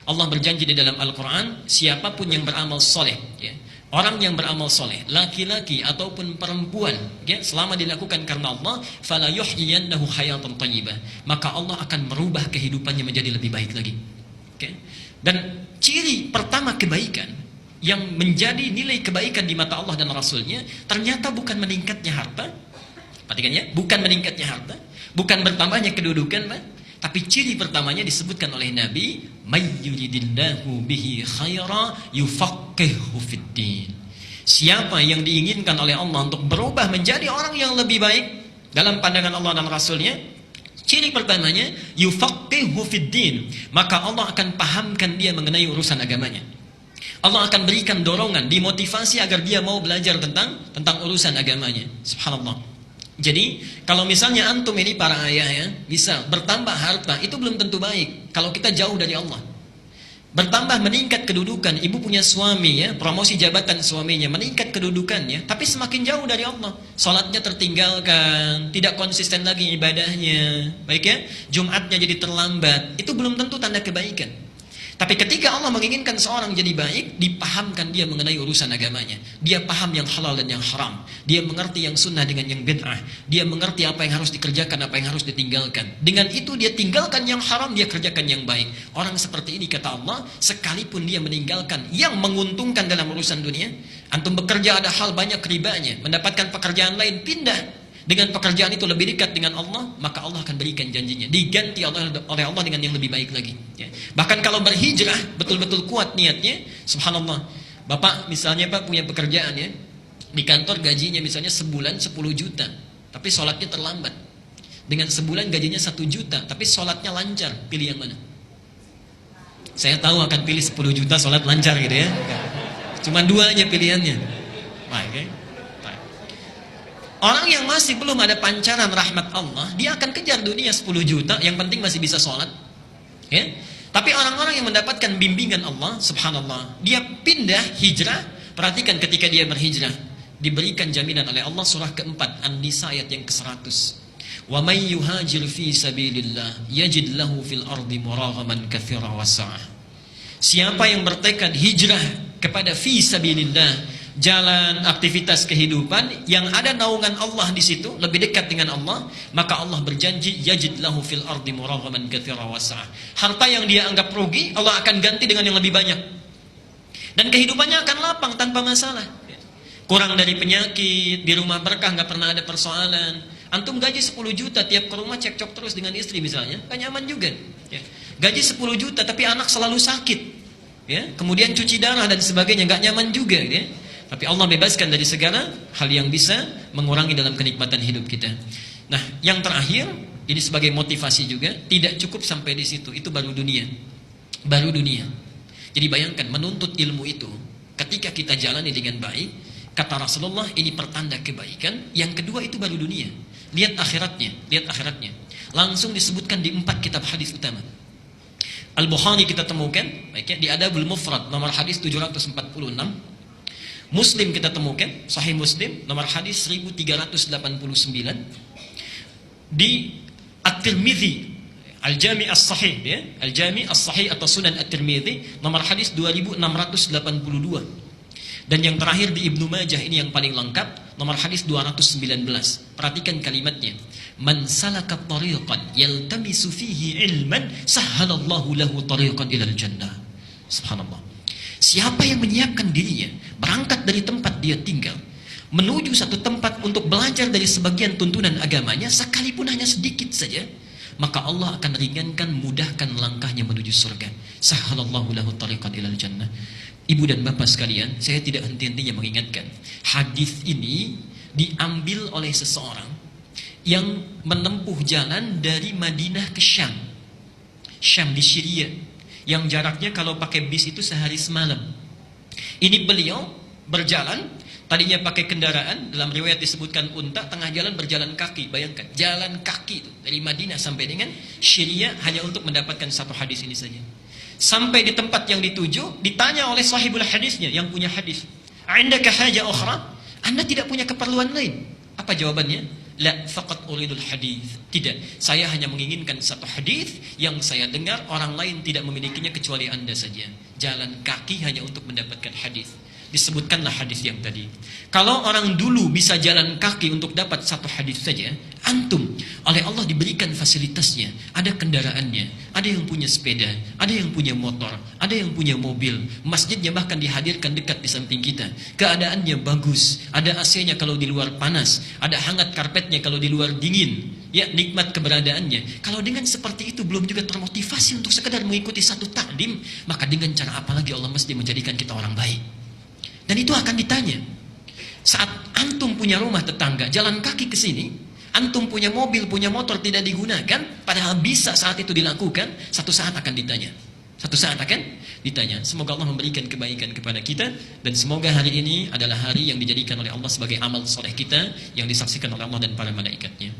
Allah berjanji di dalam Al-Quran, siapapun yang beramal soleh, ya, orang yang beramal soleh, laki-laki ataupun perempuan, ya, selama dilakukan karena Allah, fala yuhyiyannahu hayatan thayyibah, maka Allah akan merubah kehidupannya menjadi lebih baik lagi. Okay? Dan ciri pertama kebaikan yang menjadi nilai kebaikan di mata Allah dan Rasulnya, ternyata bukan meningkatnya harta, perhatikan ya, bukan meningkatnya harta, bukan bertambahnya kedudukan, Pak. Tapi ciri pertamanya disebutkan oleh Nabi, may yuridillahu bihi khaira yufaqihuhu fiddin. Siapa yang diinginkan oleh Allah untuk berubah menjadi orang yang lebih baik dalam pandangan Allah dan Rasulnya, ciri pertamanya yufaqihuhu fiddin, maka Allah akan pahamkan dia mengenai urusan agamanya. Allah akan berikan dorongan, dimotivasi agar dia mau belajar tentang urusan agamanya. Subhanallah. Jadi, kalau misalnya antum ini para ayah ya, bisa bertambah harta, itu belum tentu baik kalau kita jauh dari Allah. Bertambah meningkat kedudukan, ibu punya suami ya, promosi jabatan suaminya, meningkat kedudukannya, tapi semakin jauh dari Allah. Salatnya tertinggalkan, tidak konsisten lagi ibadahnya, baik ya, Jumatnya jadi terlambat, itu belum tentu tanda kebaikan. Tapi ketika Allah menginginkan seorang jadi baik, dipahamkan dia mengenai urusan agamanya. Dia paham yang halal dan yang haram. Dia mengerti yang sunnah dengan yang bid'ah. Dia mengerti apa yang harus dikerjakan, apa yang harus ditinggalkan. Dengan itu dia tinggalkan yang haram, dia kerjakan yang baik. Orang seperti ini kata Allah, sekalipun dia meninggalkan yang menguntungkan dalam urusan dunia, antum bekerja ada hal banyak ribanya, mendapatkan pekerjaan lain, pindah. Dengan pekerjaan itu lebih dekat dengan Allah, maka Allah akan berikan janjinya, diganti oleh Allah dengan yang lebih baik lagi ya. Bahkan kalau berhijrah betul-betul kuat niatnya, subhanallah. Bapak misalnya Pak punya pekerjaan ya, di kantor gajinya misalnya sebulan 10 juta, tapi sholatnya terlambat. Dengan sebulan gajinya 1 juta, tapi sholatnya lancar, pilih yang mana? Saya tahu akan pilih 10 juta sholat lancar gitu ya. Cuma dua aja pilihannya. Baik, orang yang masih belum ada pancaran rahmat Allah, dia akan kejar dunia 10 juta, yang penting masih bisa sholat ya. Tapi orang-orang yang mendapatkan bimbingan Allah, subhanallah, dia pindah hijrah. Perhatikan ketika dia berhijrah, diberikan jaminan oleh Allah, surah keempat An-Nisa ayat yang ke-100. Wa may yuhajir fi sabilillah yajid lahu fil ardi muraghaman katsira wasa'ah. Siapa yang bertekad hijrah kepada fi sabilillah, jalan aktivitas kehidupan yang ada naungan Allah di situ, lebih dekat dengan Allah, maka Allah berjanji yajid lahu fil ardi muraghaman katsira wasa'ah. Harta yang dia anggap rugi, Allah akan ganti dengan yang lebih banyak. Dan kehidupannya akan lapang tanpa masalah. Kurang dari penyakit, di rumah berkah, nggak pernah ada persoalan. Antum gaji 10 juta, tiap ke rumah cekcok terus dengan istri misalnya, kan nyaman juga ya. Gaji 10 juta tapi anak selalu sakit ya, kemudian cuci darah dan sebagainya, nggak nyaman juga ya. Tapi Allah bebaskan dari segala hal yang bisa mengurangi dalam kenikmatan hidup kita. Nah, yang terakhir, ini sebagai motivasi juga, tidak cukup sampai di situ, itu baru dunia. Baru dunia. Jadi bayangkan, menuntut ilmu itu, ketika kita jalani dengan baik, kata Rasulullah, ini pertanda kebaikan. Yang kedua itu baru dunia. Lihat akhiratnya, lihat akhiratnya. Langsung disebutkan di 4 kitab hadis utama. Al-Bukhari kita temukan, baik ya, di Adabul Mufrad, nomor hadis 746. Muslim kita temukan, Sahih Muslim nomor hadis 1389. Di At-Tirmidzi Al-Jami' As-Sahih ya, Al-Jami' As-Sahih atau Sunan At-Tirmidzi nomor hadis 2682. Dan yang terakhir di Ibnu Majah, ini yang paling lengkap, nomor hadis 219. Perhatikan kalimatnya. Man salaka tariqan yaltamisu fihi ilman sahhalallahu lahu tariqan ilal jannah. Subhanallah. Siapa yang menyiapkan dirinya, berangkat dari tempat dia tinggal, menuju satu tempat untuk belajar dari sebagian tuntunan agamanya, sekalipun hanya sedikit saja, maka Allah akan ringankan, mudahkan langkahnya menuju surga. Sahhalallahu lahu tariqan ilal jannah. Ibu dan bapak sekalian, saya tidak henti-hentinya mengingatkan, hadis ini diambil oleh seseorang yang menempuh jalan dari Madinah ke Syam. Syam di Syria, yang jaraknya kalau pakai bis itu sehari semalam. Ini beliau berjalan, tadinya pakai kendaraan, dalam riwayat disebutkan unta, tengah jalan berjalan kaki. Bayangkan, jalan kaki itu dari Madinah sampai dengan Syria hanya untuk mendapatkan satu hadis ini saja. Sampai di tempat yang dituju, ditanya oleh sahibul hadisnya, yang punya hadis, "Indaka haja ukhra?" Anda tidak punya keperluan lain? Apa jawabannya? La faqat uridul hadis. Tidak, saya hanya menginginkan satu hadis yang saya dengar orang lain tidak memilikinya kecuali Anda saja. Jalan kaki hanya untuk mendapatkan hadis. Disebutkanlah hadis yang tadi. Kalau orang dulu bisa jalan kaki untuk dapat satu hadis saja, antum oleh Allah diberikan fasilitasnya, ada kendaraannya, ada yang punya sepeda, ada yang punya motor, ada yang punya mobil, masjidnya bahkan dihadirkan dekat di samping kita, keadaannya bagus, ada AC-nya kalau di luar panas, ada hangat karpetnya kalau di luar dingin, ya nikmat keberadaannya. Kalau dengan seperti itu belum juga termotivasi untuk sekedar mengikuti satu takdim, maka dengan cara apa lagi Allah mesti menjadikan kita orang baik? Dan itu akan ditanya. Saat antum punya rumah tetangga, jalan kaki ke sini, antum punya mobil, punya motor tidak digunakan, padahal bisa saat itu dilakukan, satu saat akan ditanya. Satu saat akan ditanya. Semoga Allah memberikan kebaikan kepada kita, dan semoga hari ini adalah hari yang dijadikan oleh Allah sebagai amal soleh kita, yang disaksikan oleh Allah dan para malaikatnya.